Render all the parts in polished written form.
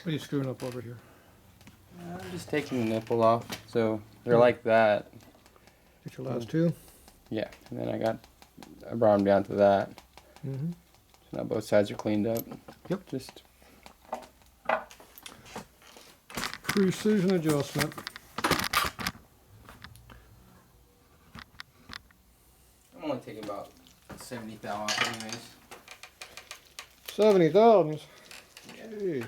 What are you screwing up over here? I'm just taking the nipple off, so they're like that. Get your last two. Yeah, and then I brought them down to that. Mm-hmm. So now both sides are cleaned up. Yep. Just Precision adjustment. I'm only taking about 70 thou off anyways. 70,000. Yeah. Jeez.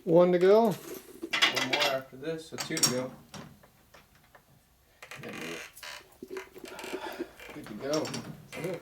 One to go. One more after this, so two to go. Good to go. Yeah.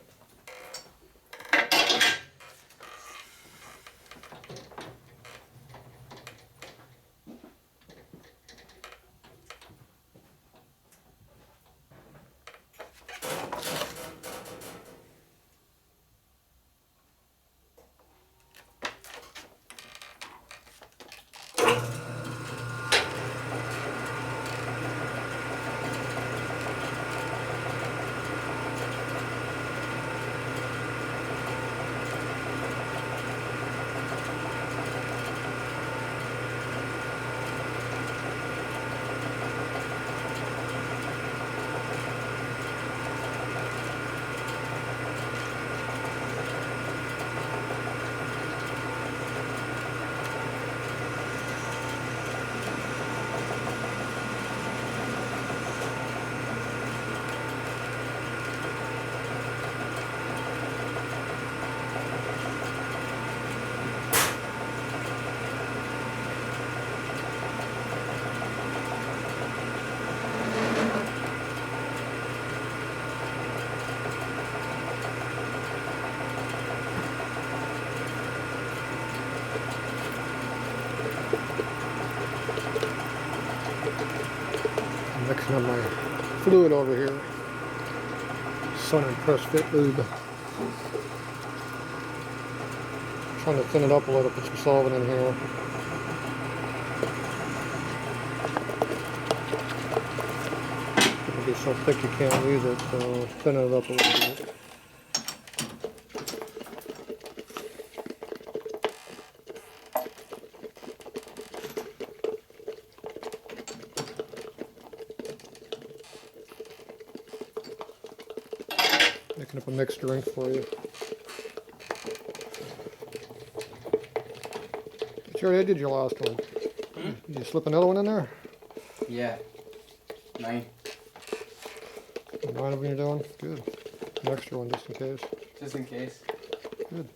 Mixing up my fluid over here. Sun and Press Fit lube. Trying to thin it up a little, put some solvent in here. It'll be so thick you can't use it, so thin it up a little bit. Making up a mixed drink for you. You already did your last one. Did you slip another one in there? Yeah. 9. 9 of them you're doing? Good. An extra one just in case. Just in case. Good.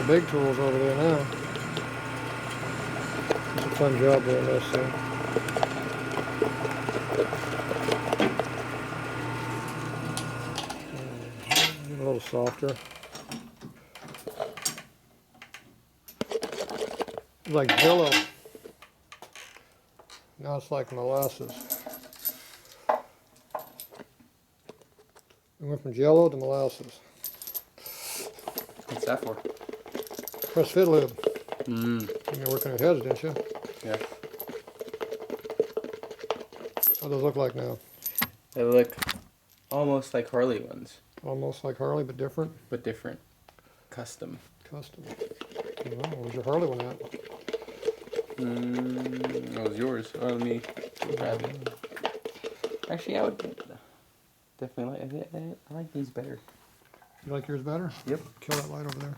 big tools over there now. It's a fun job doing this thing. A little softer. Like Jello. Now it's like molasses. We went from Jello to molasses. What's that for? Press fit lube. Mm. You were working on heads, didn't you? Yeah. How those look like now? They look almost like Harley ones. Almost like Harley, but different. But different. Custom. Custom. Well, where's your Harley one at? That was yours. Oh, let me grab it. Actually, I would definitely I like these better. You like yours better? Yep. Kill that light over there.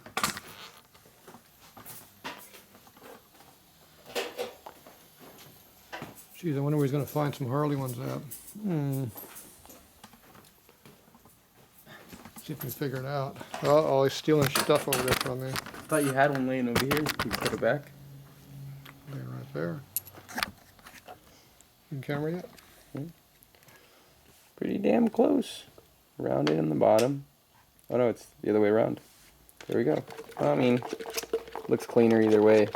Geez, I wonder where he's going to find some Harley ones at. See if we can figure it out. Uh-oh, he's stealing stuff over there from me. I thought you had one laying over here. You put it back. There, right there. In camera yet? Pretty damn close. Rounded in the bottom. Oh no, it's the other way around. There we go. Well, I mean, looks cleaner either way.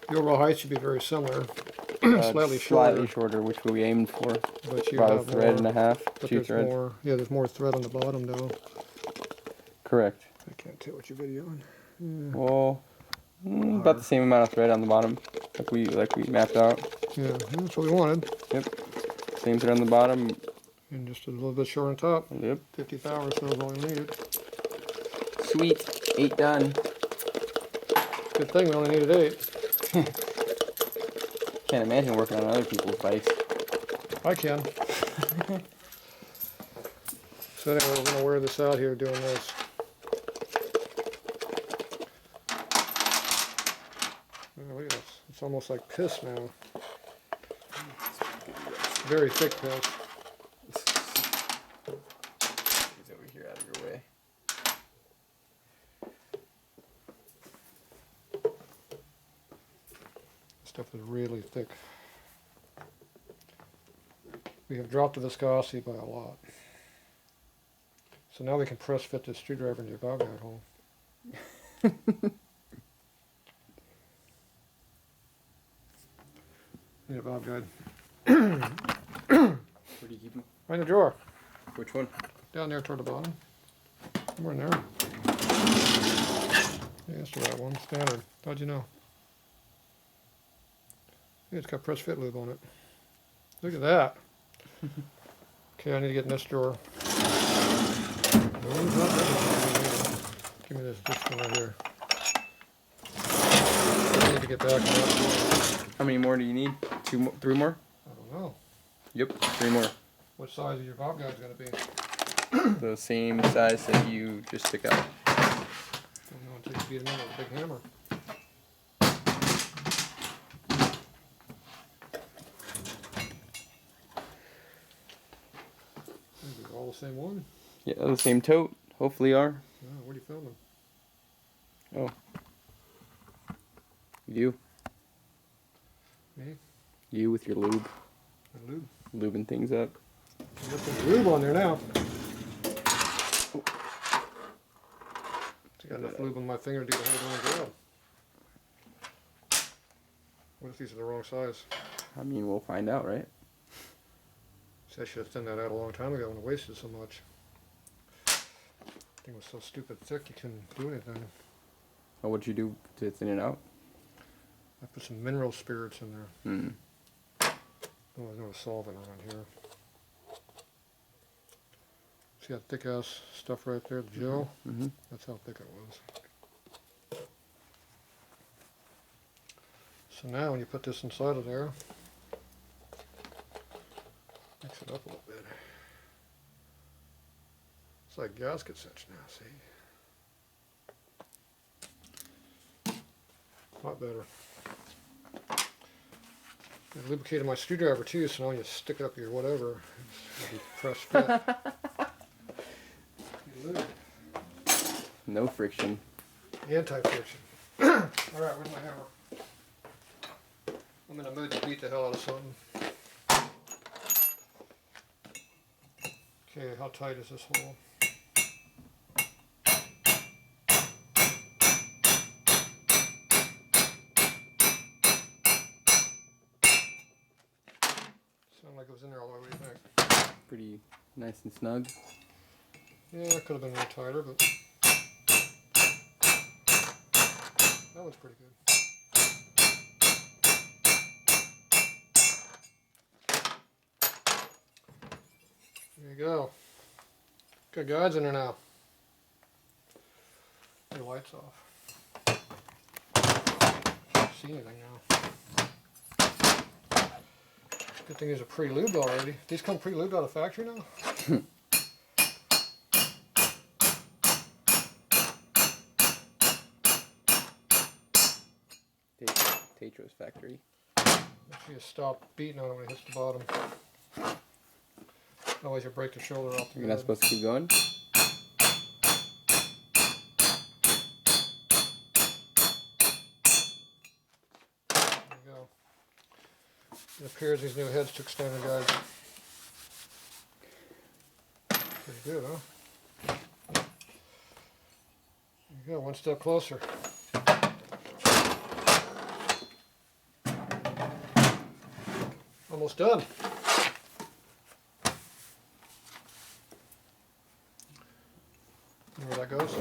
The overall height should be very similar. Slightly shorter, which we aimed for. But you about have a thread more, and a half. but 2 there's threads. more. Yeah, there's more thread on the bottom though. Correct. I can't tell what you're videoing. Well, about the same amount of thread on the bottom, like we mapped out. Yeah, that's what we wanted. Yep. Same thread on the bottom. And just a little bit short on top. Yep. 50 thou or so is all we needed. Sweet. 8 done. Good thing we only needed 8. Can't imagine working on other people's bikes. I can. So anyway, we're going to wear this out here doing this. Oh, look at this. It's almost like piss now. Very thick piss. He's over here out of your way. Stuff is really thick. We have dropped the viscosity by a lot. So now we can press fit this screwdriver into your bow guide hole. Need a bob guide. Where do you keep them? Right in the drawer. Which one? Down there toward the bottom. Somewhere in there. Yeah, that's the right one. Standard. How'd you know? Yeah, it's got press fit lube on it. Look at that. Okay, I need to get in this drawer. Give me this one right here. I need to get back in that drawer. How many more do you need? 3 more? I don't know. Yep, 3 more. What size is your bob guide going to be? The same size that you just took out. I don't know until you beat them in with a big hammer. These are all the same one? Yeah, the same tote. Hopefully are. Oh, where do you film them? Oh. You. Me? You with your lube. The lube. Lubing things up. There's some lube on there now. I got enough lube on my finger to do the whole darn job. What if these are the wrong size? I mean, we'll find out, right? See, I should have thinned that out a long time ago when I wasted so much. The thing was so stupid thick you couldn't do anything. Oh, what'd you do to thin it out? I put some mineral spirits in there. Hmm. Oh, there's no solvent around here. See that thick ass stuff right there, the gel? Mm-hmm. That's how thick it was. So now when you put this inside of there, mix it up a little bit. It's like gasket cinch now, see? A lot better. I lubricated my screwdriver too, so now when you stick it up your whatever, it'll be pressed fit. No friction. Anti-friction. Alright, where's my hammer? I'm in a mood to beat the hell out of something. Okay, how tight is this hole? Sound like it was in there all the way, what do you think? Pretty nice and snug. Yeah, it could have been a little tighter, but that one's pretty good. There you go. Got guides in there now. Your lights off. Can't see anything now. Good thing these are pre-lubed already. These come pre-lubed out of the factory now? Tatro's factory. Make sure you stop beating on it when it hits the bottom. Otherwise you'll break the shoulder off the You're not bed. supposed to keep going? There you go. It appears these new heads took standard guides. Pretty good, huh? There you go, one step closer. Almost done. Where that goes?